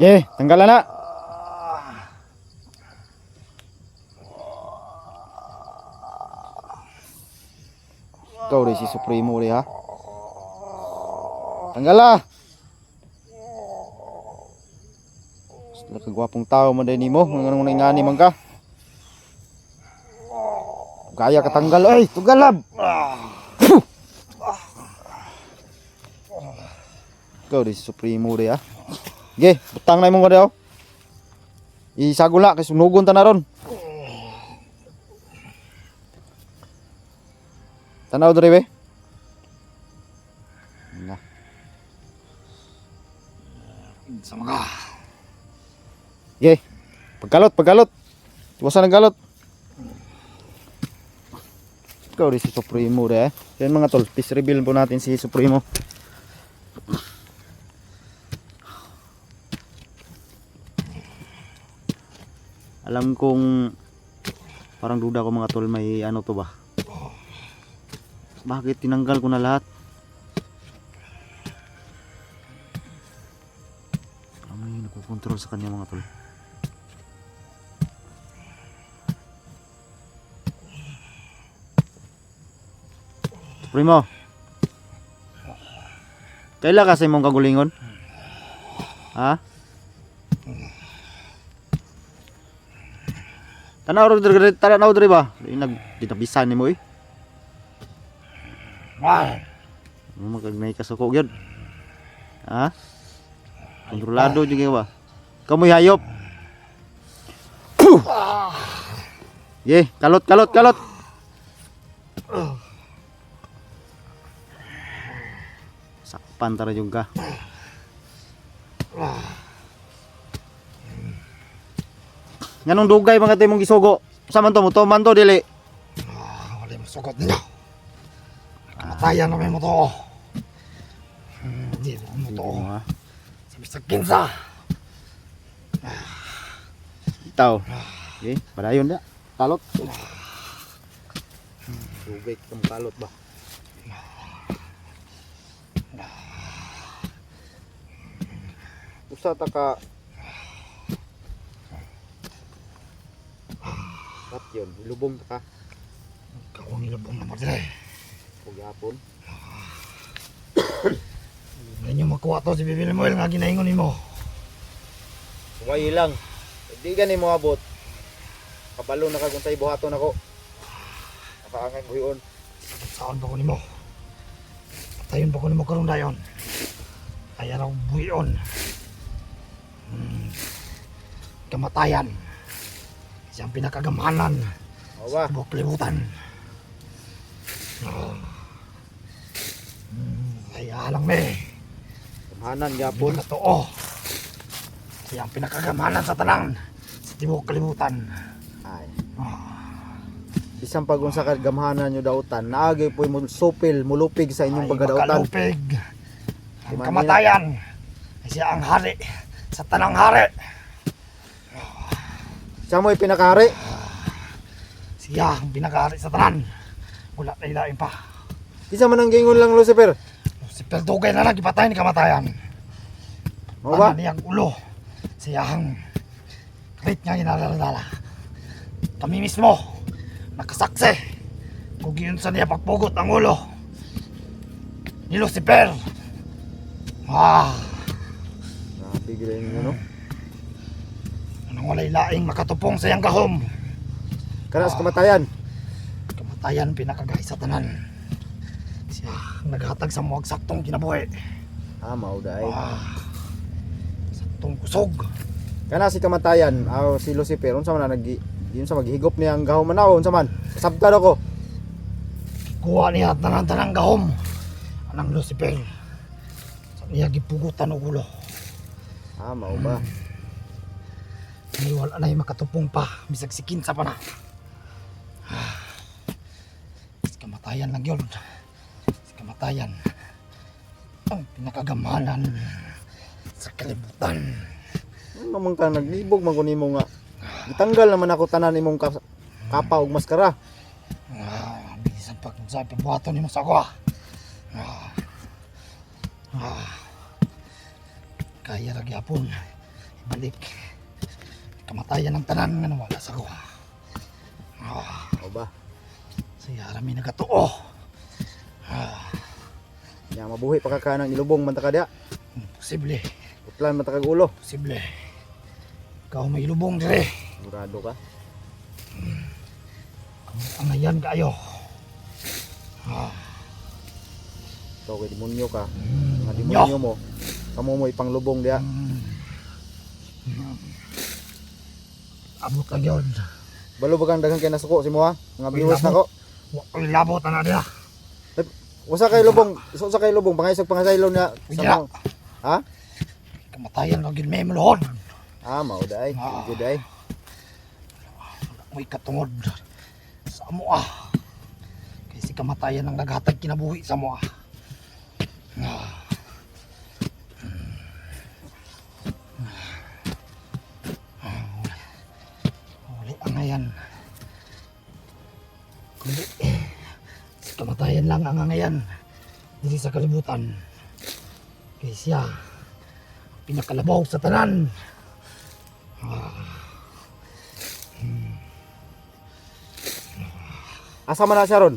Tanggalan na. Ikaw rin si Supremo rin ha. Tanggala. Nakagwapong tao man din mo. Nganong nangani man ka. Gaya katanggal ay, tugalab. Ikaw rin si Supremo rin ha. Ge, butang na imong ka daw. Isagula kay sunugon ta na ron. Tanaw diri be. Na. Sama ka. Ge. Pagkalot. Tuwasan ang galot. Ikaw rin si Supremo rin eh. Yan mga tol, peace reveal po natin si Supremo. Alam kong parang duda ko mga tol, may ano to ba? Bakit tinanggal ko na lahat? May nakukontrol sa kanya mga tol. Supremo, kailan kasi mong kagulingon? Ha? Tanaw diri ba? Nagdinabisan ni mo eh. Magkagnay ka suko gyud. Ha? Kontrolado juga ba? Kamu hayop. Kalot. Sakpan tara juga. Nganong dugay mga tayo mong gisugo? Saman to mo to man to dili. Wala mo sugot ninyo. Kamatayan namin mo to. Hindi mo to. Sa Mr. Kinsa. Itaw. Okay, padayon na. Kalot. Dugay kang kalot ba? Usa ta ka kat yun, ilubong ta ka. Kawang ilubong naman dire. Pagapon. Hindi nyo makuha to si Bibil Moel nga ginaingon ni mo. Sumay lang. Hindi gani mo abot. Kabalo na ka kung sa'y buhaton ako. Nakaangay ko yun. Saan ba ko ni mo? Patayon ba ko ni mo karong dayon? Kaya raw buyon. Kamatayan. Siyang pinakagamanan Oba. sa buong kalibutan. Kaya lang me. Kamahanan yapon. Totoo. Siyang pinakagamanan sa tanan sa tibok kalibutan. Ay. Bisang pag-unsa ka gamhanan nyo dautan, naagay po'y supil, mulupig sa inyong pagkadautan. Makalupig. Ang kamatayan. Siya ang hari sa tanang hari. Siya mo'y pinakahari. Siya ang pinakahari sa tanan. Wala na ilain pa. Isa man ang gingon lang Lucifer. Si Perdugay na lang ipatay ni kamatayan. Mo ba? Ano niyang ulo. Siya ang krit niya inalalala. Kami mismo nakasaksi kung yun sa niya pagpugot ang ulo ni Lucifer. Nabigilan nyo no? Anong walay laing makatupong sa iyang gahom. Kanas kamatayan. Kamatayan pinakagay sa tanan. Siya ang naghatag sa muwag saktong kinabuhi. Mauday. Saktong kusog. Kana si kamatayan, si Lucifer, unsa man yun sa maghigop niya ang gahom manaw, unsa man? Sabtad ako. Kuha niya tanan-tanang gahom. Anang Lucifer. Sa niya gipugutan og ulo. Mao ba? Wala na yung makatupong pa. Bisag sikin sa pana. Kamatayan lang yun. Kamatayan. Ang pinakagamanan sa kalibutan. Ano naman ka naglibog man kunin mo nga. Itanggal naman ako tanan imong kapa ug maskara. Bilisan pa kung saan pabuhaton ni mo sa ako. Kaya ra gyapon. ibalik kamatayan ng tanan nga nawala sa ko. O ba? Siya rami nagatuo. Nya mabuhi pa ka kanang ilubong man ta ka diha. Posible, Putlan man ta kag ulo. posible. Ikaw may lubong dire. Sigurado ka? Ang ayan kayo. Ikaw kay demonyo ka. Mga Demonyo. demonyo mo. Kamo mo ipanglubong diha. Abot lang yun. Balo ba kang daghang kay nasuko si mo ha? Mga viewers nako. Huwag labot na nila. Usa kay lubong, usa kay lubong pangaysog pangasaylo na sa Unya. mo. Ha? Kamatayan lang yun may maluhon. Mao day. Good day. May katungod sa amoa. Kasi kamatayan ang naghatag kinabuhi sa amoa. Uli ang ngayon. Kundi si kamatayan lang ang ngayon. Dili sa kalibutan. Kaya siya pinakalabaw sa tanan. Asa man na siya ron?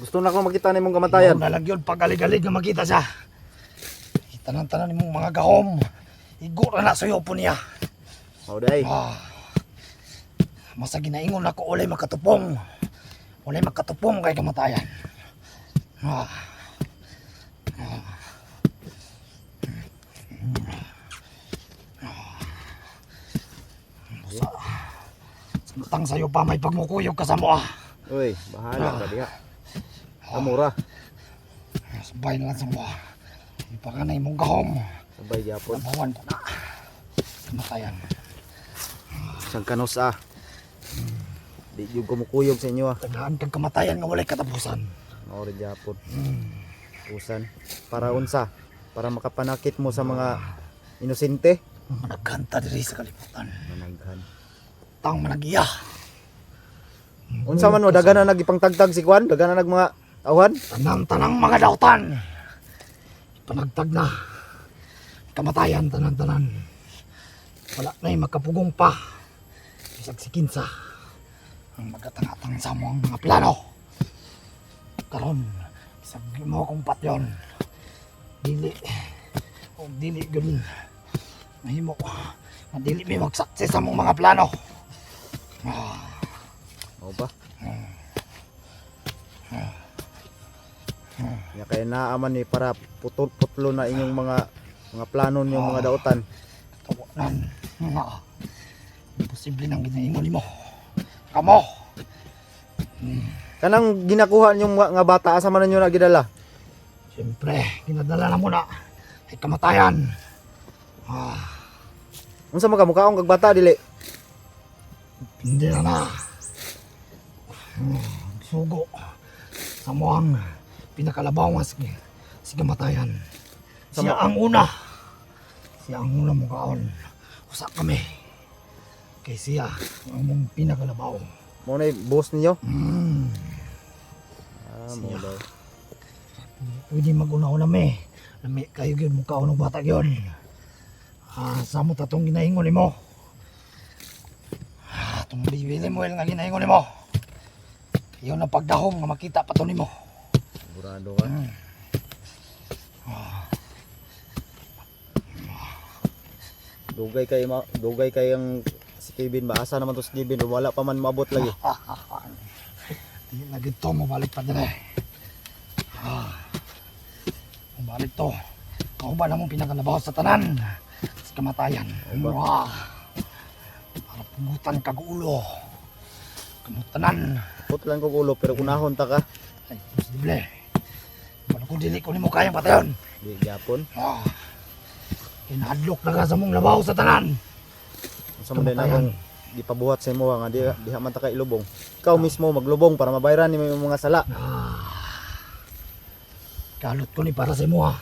Gusto na akong makita nimong kamatayan. Iyaw na lang yun pag galig-galig na makita siya. Kita ng tanan mong mga gahom. Igura na sa'yo po niya. Mao day. Masa ginaingon ako ulay makatupong. Ulay makatupong kay kamatayan. Samtang sa'yo pa may pagmukuyog ka sa mo. Uy, bahala ka diha. Amura. Sabay na lang sa mo. Ipakanay mong gahom. Sabay gyapon. Nabawan ko na. Kamatayan. Sang kanos Di yung kumukuyog sa inyo Taglaan kang kamatayan nga walay katapusan. Mao rin gyapon. Usan. Para unsa? Para makapanakit mo sa mga inosente. Managkanta diri sa kalibutan. Managhan. Tang managiya. Unsa man mo daghan na nagipangtagtag si Kwan? Daghan na nag mga awan? Tanang mga dautan. Panagtag na. Kamatayan tanan-tanan. Wala na'y makapugong pa. Bisag si Kinsa. Ang magatangatang sa mo ang mga plano. Karon, bisag mo kong patyon. Dili. O dili gud. Mahimo. Dili may magsakses sa mong mga plano. Mao ba? Ya kay naaman ni para putol-putlo na inyong mga plano niyong mga dautan. Tawanan. Imposible nang ginaingon mo. Kamo. Kanang ginakuha niyong nga bata asa man ninyo na gidala? Siyempre, ginadala na muna. Ay kamatayan. Unsa man ka mukhaon kag bata dili? Hindi na na. Sugo. Sa muang pinakalabaw nga si kamatayan. Siya ang una. Siya ang una mukhaon. Usa kami. Kay siya ang mong pinakalabaw. Mao na boss ninyo? Mo Siya. daw. Pwede mag-una-una me. Lami kayo yun mukhaon ng bata yun. Sa mo tatong ginahingon mo. Itong bibili mo nga ginahingon mo. Yun ang pagdahom nga makita pa to nimo. Sigurado ka? Dugay kay ang si Kevin ba? Asa naman to si Kevin? Wala pa man maabot lagi. Hindi na dito mo balik pa dire. Balik to. Kau ba namang pinakalabaw sa tanan? Sa kamatayan. Para pumutan kag ulo. Kamutanan. Putlan ko ulo pero unahon ta ka. Ay, posible. Paano kung dili ko ni mo kayang patayon? Di gyapon. Kinahadlok na ka sa mong labaw sa tanan. Unsa man din akong gipabuhat sa imo nga diha man ta ka ilubong. Ikaw mismo maglubong para mabayaran nimo yung mga sala. Kalot ko ni para sa imo ha.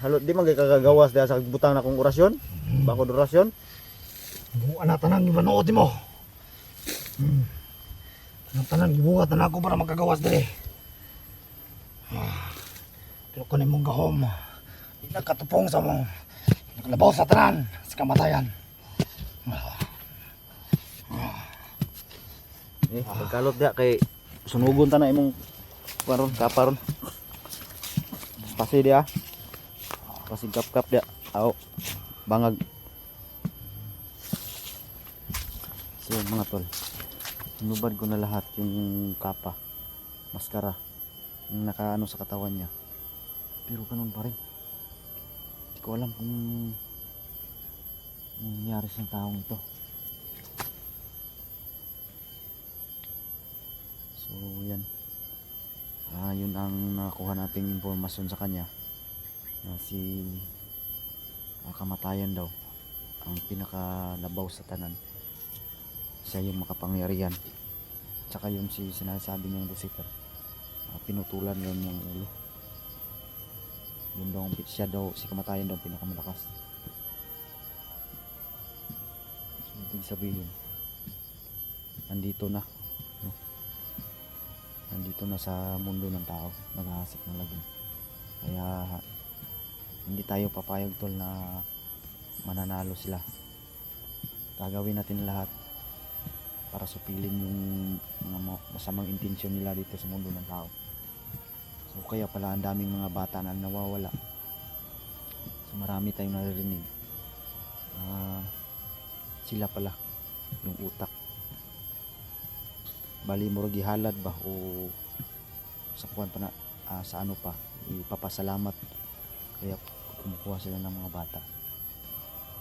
Halot di man kay kagagawas diha sa butang na kong orasyon. Bakod orasyon. Buwan na tanang ibanood mo. Ang tanan gibuhat na ako para magkagawas diri. Pero kanay mong gahom. Nagkatupong sa mong naglabaw sa tanan sa kamatayan. Pagkalot dia kay sunugon ta na imong karon kaparon. Pasi dia. Pasi kap dia. Aw. Bangag. So mga tol. Inubad ko na lahat yung kapa. Maskara. Yung nakaano sa katawan niya. Pero ganun pa rin. Hindi ko alam kung nangyari sa taong ito. So yan. Yun ang nakuha nating impormasyon sa kanya. Na si kamatayan daw ang pinakalabaw sa tanan. Siya yung makapangyarihan. Tsaka yung si sinasabi niyang Lucifer. Pinutulan yun yung ulo. Yun daw, siya daw, si kamatayan daw pinakamalakas. So, ibig sabihin, nandito na. No? Nandito na sa mundo ng tao. Naghahasik ng lagim. Kaya, hindi tayo papayag tol na mananalo sila. Gagawin natin lahat para supilin yung mga masamang intensyon nila dito sa mundo ng tao. So kaya pala ang daming mga bata na nawawala. So marami tayong naririnig. Sila pala yung utak. Bali mo gihalad ba o sa kuwan pa na sa ano pa ipapasalamat kaya kumukuha sila ng mga bata.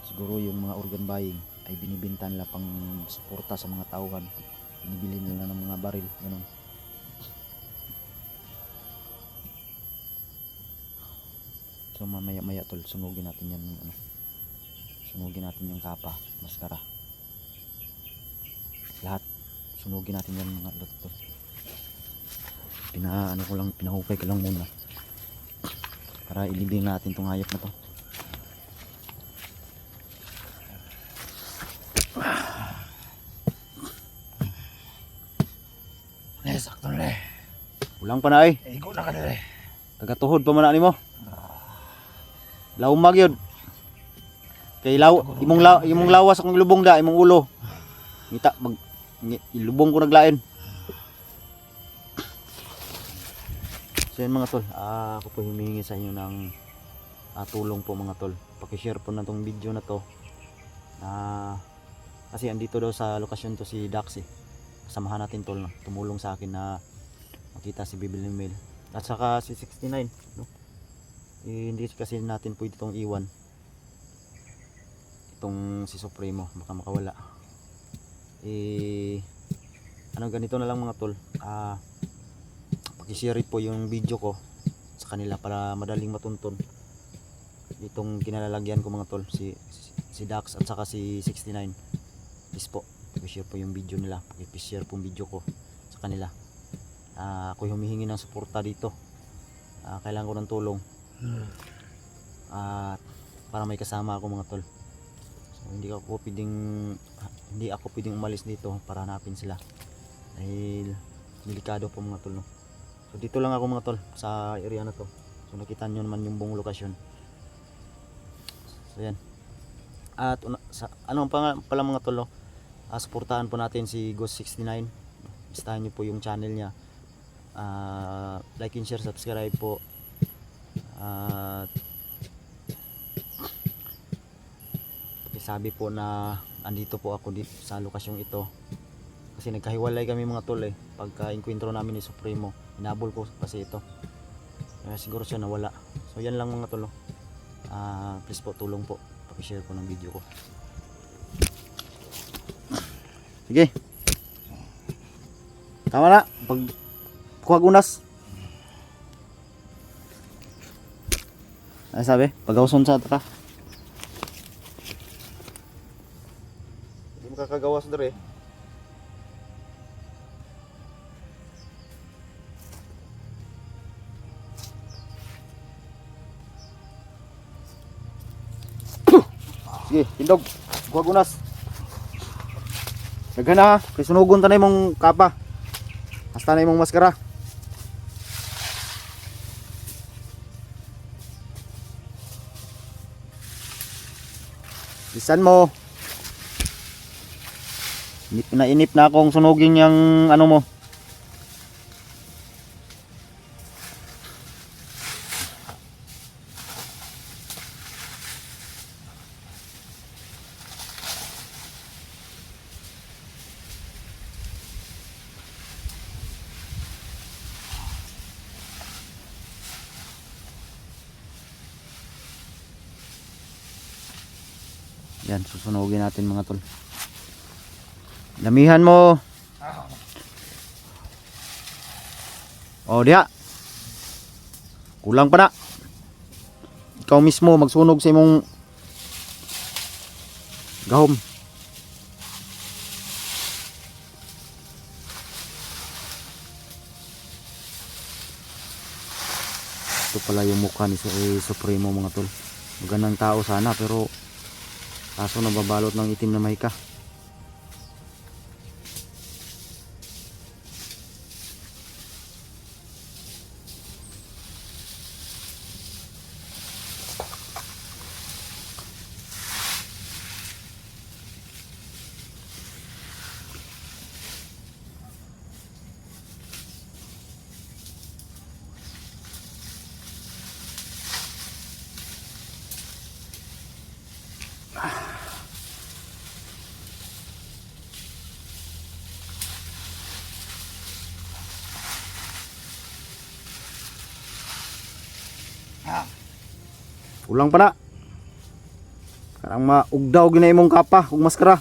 Siguro yung mga organ buying ay binibenta nila pang suporta sa mga tauhan. Binibili nila ng mga baril, ganun. So mamaya tol, sunugin natin yan ano. Sunugin natin yung kapa, maskara. Lahat sunugin natin yan mga lot tol. Pinahukay ko lang muna. Para ilibing natin tong hayop na to. Sakto na eh. Ulang pa na ay. Igo na ka na eh. Tagatuhod pa man na nimo. Laumag yun. Kay imong lawas akong lubong da, imong ulo. Ngita ilubong ko naglain. So yan mga tol, ako po humihingi sa inyo ng tulong po mga tol. Paki-share po na tong video na to. Kasi andito daw sa lokasyon to si Daxy. Samahan natin tol na tumulong sa akin na makita si Bibil Mail at saka si 69 no? Hindi kasi natin pwede itong iwan itong si Supremo, baka makawala. Ano ganito na lang mga tol, pakishare po yung video ko sa kanila para madaling matuntun itong kinalalagyan ko mga tol, si Dax at saka si 69. Please po i-share po yung video nila, i-share po yung video ko sa kanila. Ako humihingi ng suporta dito. Kailangan ko ng tulong. Para may kasama ako mga tol. So hindi ako pwedeng umalis dito para hanapin sila. Dahil delikado po mga tol no. So dito lang ako mga tol sa area na to. So nakita nyo naman yung buong lokasyon. So yan. At ano pala mga tol no? Suportahan po natin si Ghost 69. Bistahan nyo po yung channel niya. Like and share, subscribe po. Sabi po na andito po ako dito sa lokasyong ito. Kasi nagkahiwalay kami mga tol eh. Pagka enkwentro namin ni Supremo, hinabol ko kasi ito. Siguro siya nawala. So yan lang mga tol. Please po tulong po. Paki-share po ng video ko. Sige. Tama na. Pag kuha gunas. Ano sabi? Pagawson sa ata ka. Hindi mo kakagawas dere. Sige, tindog. Kuha gunas. Daghan na ha, kay sunugon tanay mong kapa. Hasta na imong maskara. Bisan mo. Inip na akong sunugin yung ano mo. Yan, susunugin natin mga tol. Damihan mo. O diha. Kulang pa na. Ikaw mismo magsunog sa imong gahom. Ito pala yung mukha ni Supremo mga tol. Magandang tao sana pero kaso nababalot ng itim na mahika. Kulang pa na. Karang maugdaw ginay mong kapa ug maskara.